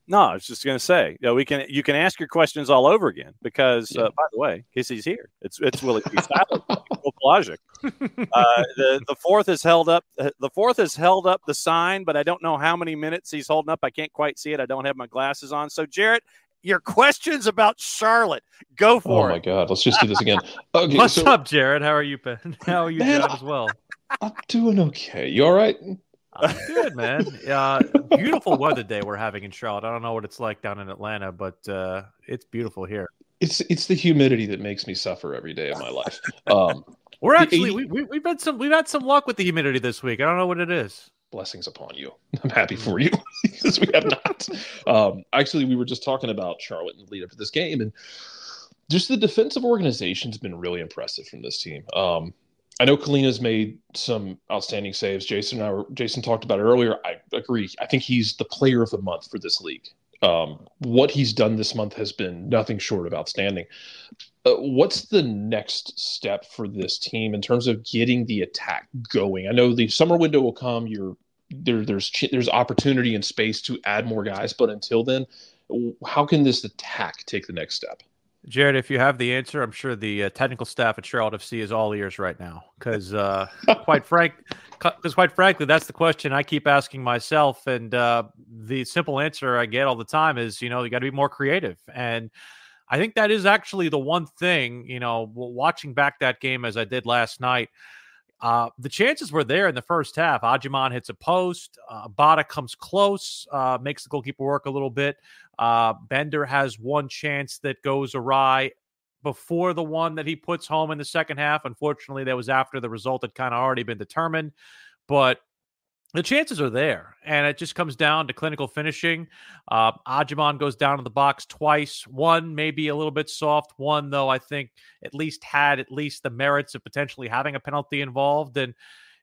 No, I was just going to say, you can ask your questions all over again because, by the way, Casey's here. It's Willie P. Palaszczuk. The fourth has held up. The fourth has held up the sign, but I don't know how many minutes he's holding up. I can't quite see it. I don't have my glasses on. So, Jarrett, your questions about Charlotte, go for it. Oh my God, let's just do this again. Okay, what's up, Jarrett? How are you, Ben? How are you, John, as well? I'm doing okay. You all right? I'm good, man. Beautiful weather day we're having in Charlotte. I don't know what it's like down in Atlanta, but it's beautiful here. It's the humidity that makes me suffer every day of my life. We're actually we've had some luck with the humidity this week. I don't know what it is. Blessings upon you. I'm happy for you because we have not. Actually, we were just talking about Charlotte in the lead up to this game, and just the defensive organization's been really impressive from this team. I know Kalina's made some outstanding saves. Jason talked about it earlier. I agree. I think he's the player of the month for this league. What he's done this month has been nothing short of outstanding. What's the next step for this team in terms of getting the attack going? I know the summer window will come. There's opportunity and space to add more guys, but until then, how can this attack take the next step? Jarrett, if you have the answer, I'm sure the technical staff at Charlotte FC is all ears right now. Because quite frankly, that's the question I keep asking myself. And the simple answer I get all the time is, you got to be more creative. And I think that is actually the one thing, watching back that game as I did last night, the chances were there in the first half. Adjiman hits a post. Abada comes close, makes the goalkeeper work a little bit. Bender has one chance that goes awry before the one that he puts home in the second half. Unfortunately, that was after the result had kind of already been determined. But the chances are there, and it just comes down to clinical finishing. Adjiman goes down in the box twice. One maybe a little bit soft. One, though, I think had the merits of potentially having a penalty involved. And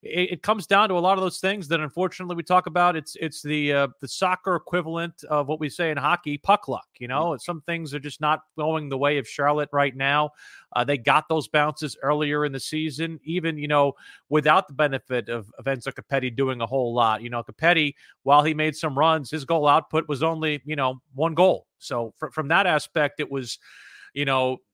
it comes down to a lot of those things that, unfortunately, we talk about. It's the soccer equivalent of what we say in hockey, puck luck. Some things are just not going the way of Charlotte right now. They got those bounces earlier in the season, even, without the benefit of Enzo Capetti doing a whole lot. Capetti, while he made some runs, his goal output was only, one goal. So from that aspect, it was,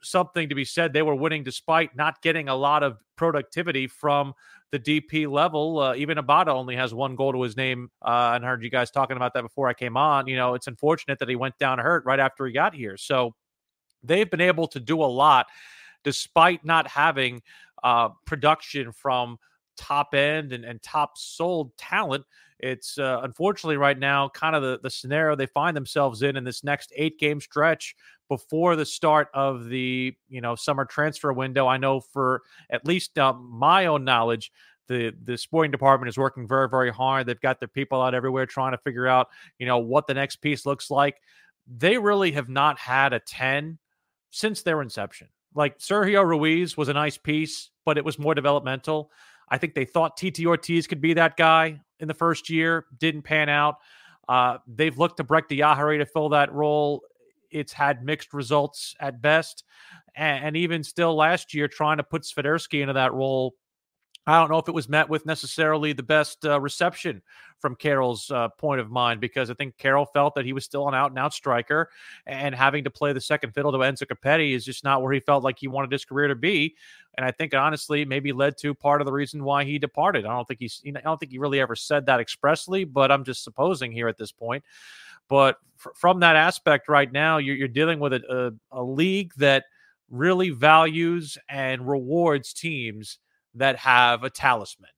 something to be said. They were winning despite not getting a lot of productivity from the DP level. Even Abada only has one goal to his name. And I heard you guys talking about that before I came on. It's unfortunate that he went down hurt right after he got here. So they've been able to do a lot despite not having production from top end and top sold talent. It's unfortunately right now kind of the scenario they find themselves in this next 8-game stretch before the start of the summer transfer window. I know for at least my own knowledge, the sporting department is working very, very hard. They've got their people out everywhere trying to figure out what the next piece looks like. They really have not had a 10 since their inception. Like Sergio Ruiz was a nice piece, but it was more developmental. I think they thought Titi Ortiz could be that guy in the first year. Didn't pan out. They've looked to Breck Diahari to fill that role. It's had mixed results at best. And even still last year, trying to put Swiderski into that role, I don't know if it was met with necessarily the best reception from Carroll's point of mind, because I think Carroll felt that he was still an out-and-out striker, and having to play the second fiddle to Enzo Capetti is just not where he felt like he wanted his career to be. And I think, honestly, maybe led to part of the reason why he departed. I don't think he really ever said that expressly, but I'm just supposing here at this point. But from that aspect right now, you're dealing with a league that really values and rewards teams that have a talisman.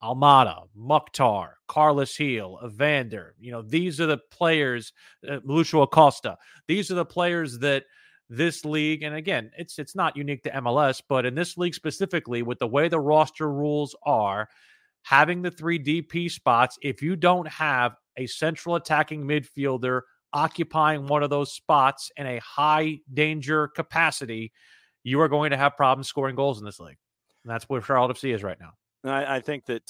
Almada, Mukhtar, Carlos Heel, Evander. These are the players, Lucio Acosta. These are the players that this league, and again, it's not unique to MLS, but in this league specifically, with the way the roster rules are, having the 3 DP spots, if you don't have a central attacking midfielder occupying one of those spots in a high danger capacity, you are going to have problems scoring goals in this league. And that's where Charlotte FC is right now. I think that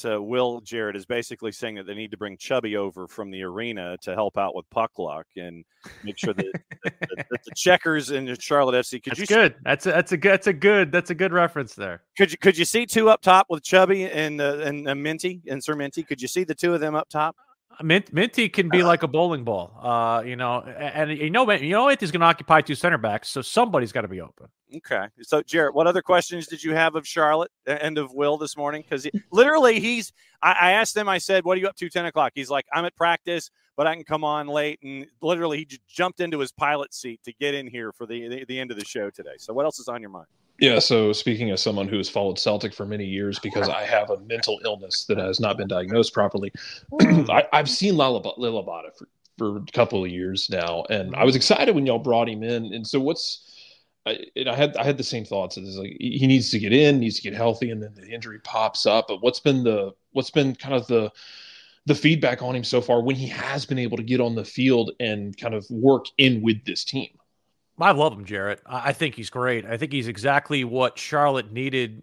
Jarrett is basically saying that they need to bring Chubby over from the arena to help out with puck luck and make sure that, that the checkers in Charlotte FC. That's a good reference there. Could you see two up top with Chubby and Minty and Sir Minty? Could you see the two of them up top? Minty can be like a bowling ball, and Minty's going to occupy 2 center backs, so somebody's got to be open. Okay. So, Jarrett, what other questions did you have of Charlotte and of Will this morning? Because literally, I asked him, I said, what are you up to 10 o'clock? He's like, I'm at practice, but I can come on late. And literally, he just jumped into his pilot seat to get in here for the end of the show today. So what else is on your mind? Yeah, so speaking as someone who has followed Celtic for many years because I have a mental illness that has not been diagnosed properly, I've seen Lilabata for a couple of years now, and I was excited when y'all brought him in. And so I had the same thoughts. It's like he needs to get in, needs to get healthy, and then the injury pops up. But what's been kind of the feedback on him so far when he has been able to get on the field and kind of work in with this team? I love him, Jarrett. I think he's great. I think he's exactly what Charlotte needed,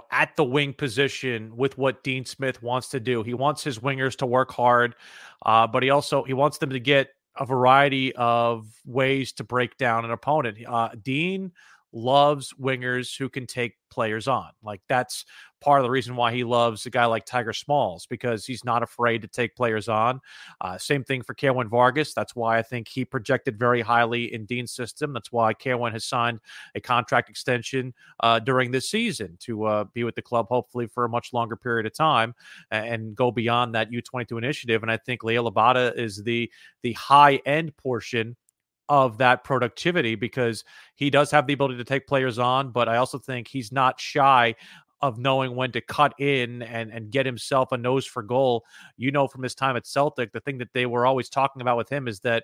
at the wing position with what Dean Smith wants to do. He wants his wingers to work hard, but he wants them to get a variety of ways to break down an opponent. Dean loves wingers who can take players on. Like, that's part of the reason why he loves a guy like Tiger Smalls, because he's not afraid to take players on. Same thing for Kaelin Vargas. That's why I think he projected very highly in Dean's system. That's why Kaelin has signed a contract extension during this season to be with the club, hopefully for a much longer period of time and go beyond that U22 initiative. And I think Leila Labata is the high end portion of that productivity, because he does have the ability to take players on, but I also think he's not shy of knowing when to cut in and get himself a nose for goal. From his time at Celtic, the thing that they were always talking about with him is that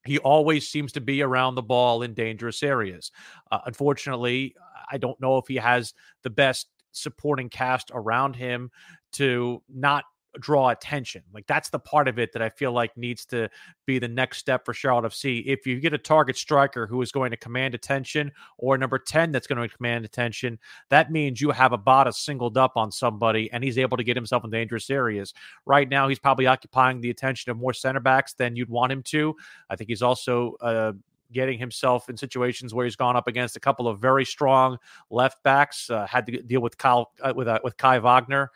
he always seems to be around the ball in dangerous areas. Unfortunately, I don't know if he has the best supporting cast around him to not draw attention. Like, that's the part of it that I feel like needs to be the next step for Charlotte FC. If you get a target striker who is going to command attention, or number 10 that's going to command attention, that means you have Abada singled up on somebody and he's able to get himself in dangerous areas. Right now, he's probably occupying the attention of more center backs than you'd want him to. I think he's also getting himself in situations where he's gone up against a couple of very strong left backs. Had to deal with Kai Wagner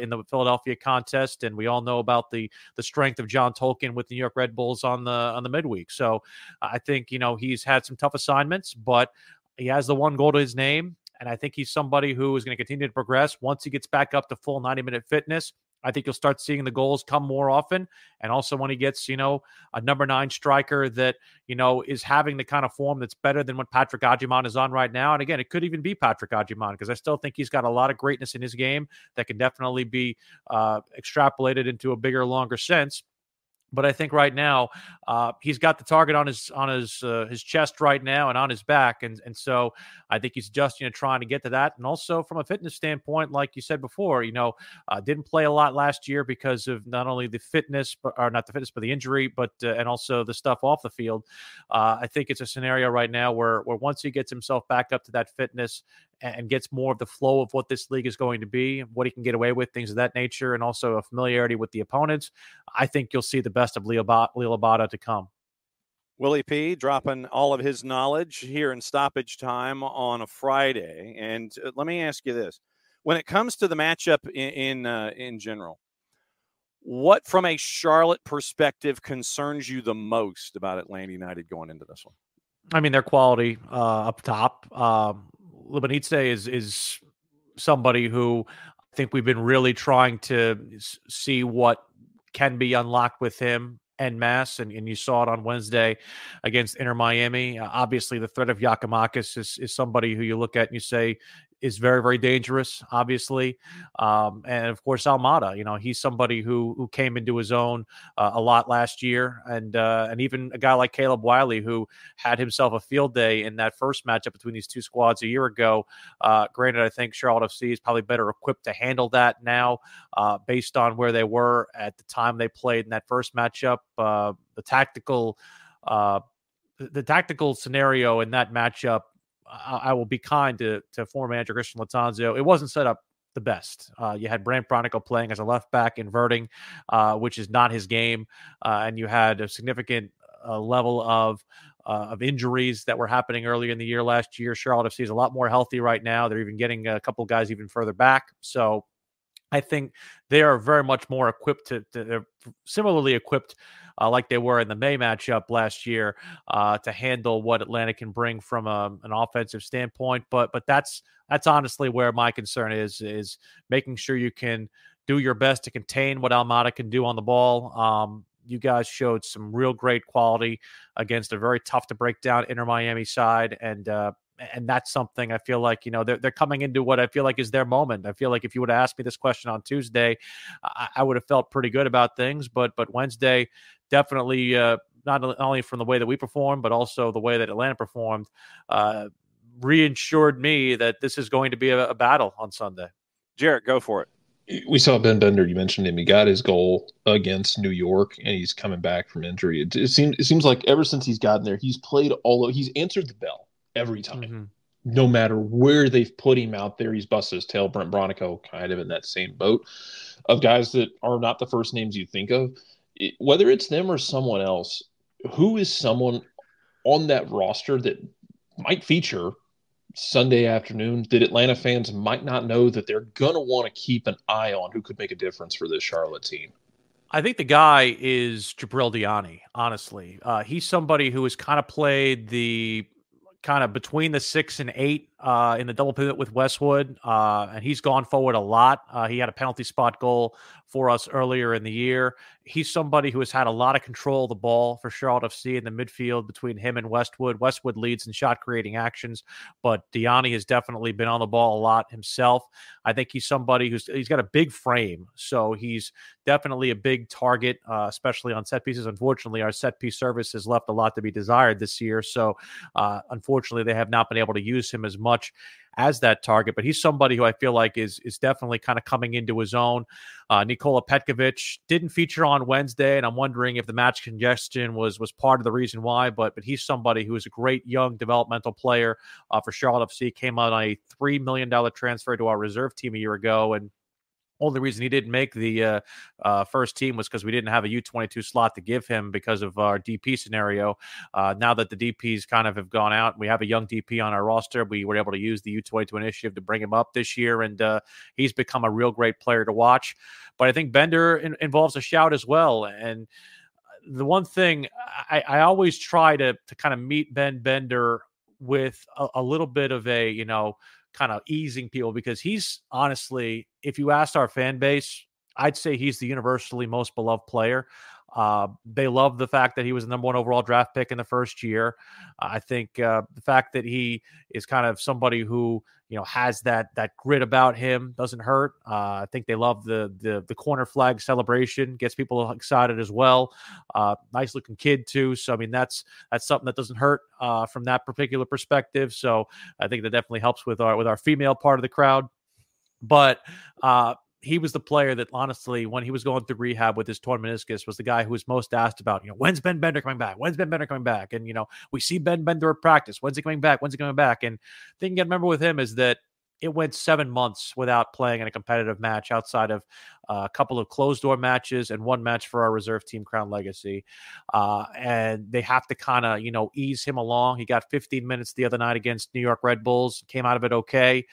in the Philadelphia contest, and we all know about the strength of John Tolkien with the New York Red Bulls on the midweek. So I think he's had some tough assignments, but he has the one goal to his name, and I think he's somebody who is going to continue to progress once he gets back up to full 90-minute fitness. I think you'll start seeing the goals come more often. And also when he gets, a number 9 striker that, is having the kind of form that's better than what Patrick Agyemang is on right now. And again, it could even be Patrick Agyemang, because I still think he's got a lot of greatness in his game that can definitely be extrapolated into a bigger, longer sense. But I think right now he's got the target on his chest right now and on his back, and so I think he's just trying to get to that. And also from a fitness standpoint, like you said before, didn't play a lot last year because of not only the fitness, but the injury, but and also the stuff off the field. I think it's a scenario right now where once he gets himself back up to that fitness and gets more of the flow of what this league is going to be, what he can get away with, things of that nature, and also a familiarity with the opponents, I think you'll see the best of Lilabata to come. Willie P dropping all of his knowledge here in stoppage time on a Friday. And let me ask you this. When it comes to the matchup in general, what from a Charlotte perspective concerns you the most about Atlanta United going into this one? I mean, their quality up top. Libanidze is somebody who I think we've been really trying to see what can be unlocked with him en masse, and you saw it on Wednesday against Inter Miami. Obviously, the threat of Giakoumakis is somebody who you look at and you say is very, very dangerous, obviously. And of course, Almada, he's somebody who came into his own a lot last year. And even a guy like Caleb Wiley, who had himself a field day in that first matchup between these two squads a year ago. Granted, I think Charlotte FC is probably better equipped to handle that now based on where they were at the time they played in that first matchup. The tactical scenario in that matchup, I will be kind to former manager Christian Latanzio. It wasn't set up the best. You had Brant Bronico playing as a left back, inverting, which is not his game. And you had a significant level of injuries that were happening earlier in the year last year. Charlotte FC is a lot more healthy right now. They're even getting a couple guys even further back. So I think they are very much more equipped they're similarly equipped like they were in the May matchup last year to handle what Atlanta can bring from an offensive standpoint. But that's honestly where my concern is making sure you can do your best to contain what Almada can do on the ball. You guys showed some real great quality against a very tough to break down Inter Miami side, and that's something I feel like, they're coming into what I feel like is their moment. I feel like if you would have asked me this question on Tuesday, I would have felt pretty good about things, but Wednesday definitely, not only from the way that we performed, but also the way that Atlanta performed, reassured me that this is going to be a battle on Sunday. Jarrett, go for it. We saw Ben Bender. You mentioned him. He got his goal against New York, and he's coming back from injury. It seems like ever since he's gotten there, he's played he's answered the bell every time. Mm-hmm. No matter where they've put him out there, he's busted his tail. Brent Bronico kind of in that same boat of guys that are not the first names you think of. Whether it's them or someone else, who is someone on that roster that might feature Sunday afternoon that Atlanta fans might not know that they're going to want to keep an eye on, who could make a difference for this Charlotte team? I think the guy is Jabril Diani, honestly. He's somebody who has kind of played the kind of between the 6 and 8 in the double pivot with Westwood, and he's gone forward a lot. He had a penalty spot goal for us earlier in the year. He's somebody who has had a lot of control of the ball for Charlotte FC in the midfield between him and Westwood. Westwood leads in shot-creating actions, but Diani has definitely been on the ball a lot himself. I think he's somebody he's got a big frame, so he's definitely a big target, especially on set pieces. Unfortunately, our set piece service has left a lot to be desired this year, so unfortunately, they have not been able to use him as much as that target, but he's somebody who I feel like is definitely kind of coming into his own. Nikola Petkovic didn't feature on Wednesday, and I'm wondering if the match congestion was part of the reason why, but he's somebody who is a great young developmental player for Charlotte FC, came out on a $3 million transfer to our reserve team a year ago, and only reason he didn't make the first team was because we didn't have a U22 slot to give him because of our DP scenario. Now that the DPs kind of have gone out, we have a young DP on our roster. We were able to use the U22 initiative to bring him up this year, and he's become a real great player to watch. But I think Bender involves a shout as well. And the one thing I always try to kind of meet Ben Bender with a little bit of a, kind of easing people, because he's honestly, if you asked our fan base, I'd say he's the universally most beloved player. They love the fact that he was the number 1 overall draft pick in the first year. I think the fact that he is kind of somebody who, has that grit about him doesn't hurt. I think they love the corner flag celebration, gets people excited as well. Nice looking kid too. So, I mean, that's something that doesn't hurt from that particular perspective. So I think that definitely helps with our female part of the crowd. But he was the player that, honestly, when he was going through rehab with his torn meniscus, was the guy who was most asked about, when's Ben Bender coming back? When's Ben Bender coming back? And, we see Ben Bender at practice. When's he coming back? When's he coming back? And the thing you got to remember with him is that it went 7 months without playing in a competitive match outside of a couple of closed-door matches and 1 match for our reserve team, Crown Legacy. And they have to kind of, ease him along. He got 15 minutes the other night against New York Red Bulls, came out of it okay.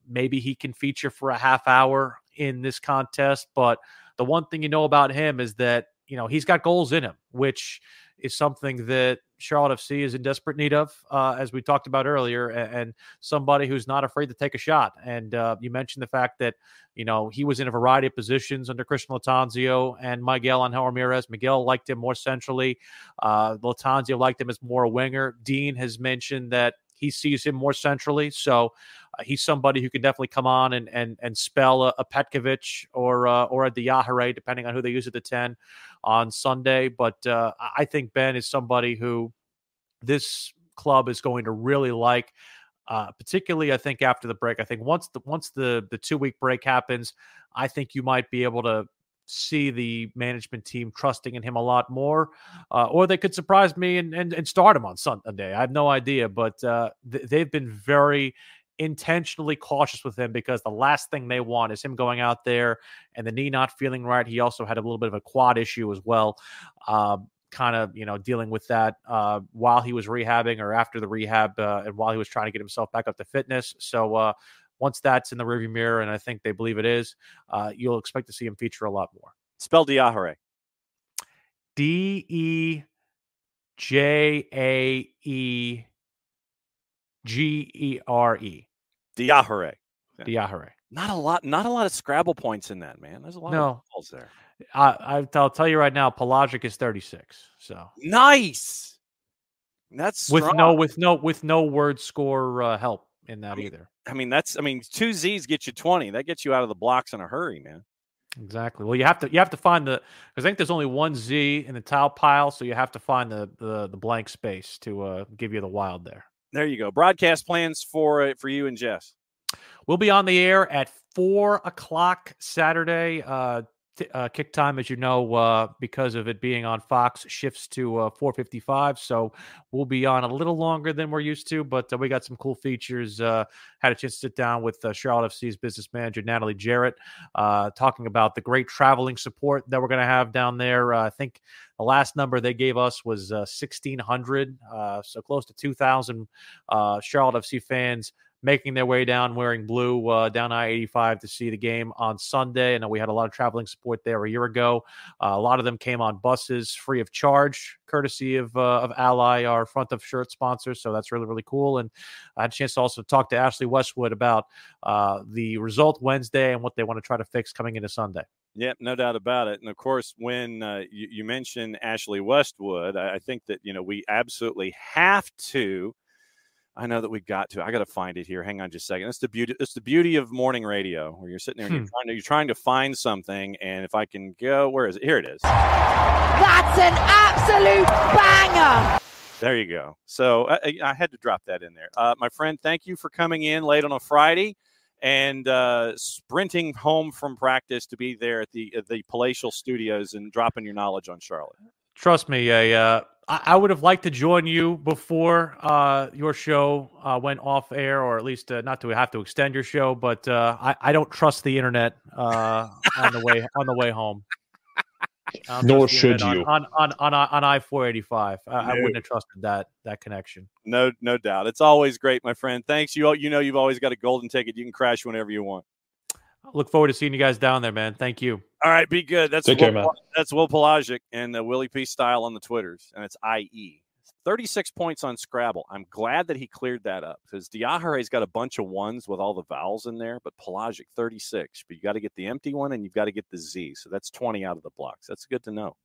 Maybe he can feature for a half hour in this contest. But the one thing about him is that, he's got goals in him, which is something that Charlotte FC is in desperate need of, as we talked about earlier, and somebody who's not afraid to take a shot. And you mentioned the fact that, he was in a variety of positions under Christian Latanzio and Miguel Angel Ramirez. Miguel liked him more centrally. Latanzio liked him as more a winger. Dean has mentioned that he sees him more centrally. So he's somebody who can definitely come on and spell a Petkovic or a Diahare, depending on who they use at the 10 on Sunday. But I think Ben is somebody who this club is going to really like, particularly, I think, after the break. I think once the 2-week break happens, I think you might be able to see the management team trusting in him a lot more, or they could surprise me and start him on Sunday. I have no idea, but they've been very intentionally cautious with him, because the last thing they want is him going out there and the knee not feeling right. He also had a little bit of a quad issue as well, kind of, dealing with that while he was rehabbing or after the rehab, and while he was trying to get himself back up to fitness. So once that's in the rearview mirror, and I think they believe it is, you'll expect to see him feature a lot more. Spell Diagere. Dejaegere. Diagere. Diagere. Not a lot of Scrabble points in that, man. There's a lot of balls there. I'll tell you right now, Palaszczuk is 36. So nice. That's strong. with no word score help in that either. I mean, 2 Z's get you 20. That gets you out of the blocks in a hurry, man. Exactly. Well, you have to find because I think there's only one Z in the tile pile, so you have to find the blank space to give you the wild there. There you go. Broadcast plans for you and Jess. We'll be on the air at 4:00 Saturday. Kick time, as you know, because of it being on Fox, shifts to 4:55. So we'll be on a little longer than we're used to, but we got some cool features. Had a chance to sit down with Charlotte FC's business manager, Natalie Jarrett, talking about the great traveling support that we're going to have down there. I think the last number they gave us was 1,600, so close to 2,000 Charlotte FC fans making their way down wearing blue down I-85 to see the game on Sunday. I know we had a lot of traveling support there a year ago. A lot of them came on buses free of charge, courtesy of Ally, our front of shirt sponsor. So that's really, really cool. And I had a chance to also talk to Ashley Westwood about the result Wednesday and what they want to try to fix coming into Sunday. Yep, no doubt about it. And, of course, when you mentioned Ashley Westwood, I think that, we absolutely have to. I know that we've got to. I got to find it here. Hang on just a second. It's the beauty of morning radio, where you're sitting there and you're trying to find something. And if I can go, where is it? Here it is. That's an absolute banger. There you go. So I had to drop that in there. My friend, thank you for coming in late on a Friday and sprinting home from practice to be there at the Palatial Studios and dropping your knowledge on Charlotte. Trust me, I would have liked to join you before your show went off air, or at least not to have to extend your show. But I don't trust the internet on the way home. Nor should you on I-485. I wouldn't have trusted that connection. No doubt. It's always great, my friend. Thanks. You've always got a golden ticket. You can crash whenever you want. Look forward to seeing you guys down there, man. Thank you. All right, be good. That's Take care, man. That's Will Palaszczuk and Willie P style on the Twitters, and it's IE. 36 points on Scrabble. I'm glad that he cleared that up because Diagere's got a bunch of ones with all the vowels in there, but Palaszczuk 36. But you got to get the empty one and you've got to get the Z. So that's 20 out of the blocks. That's good to know.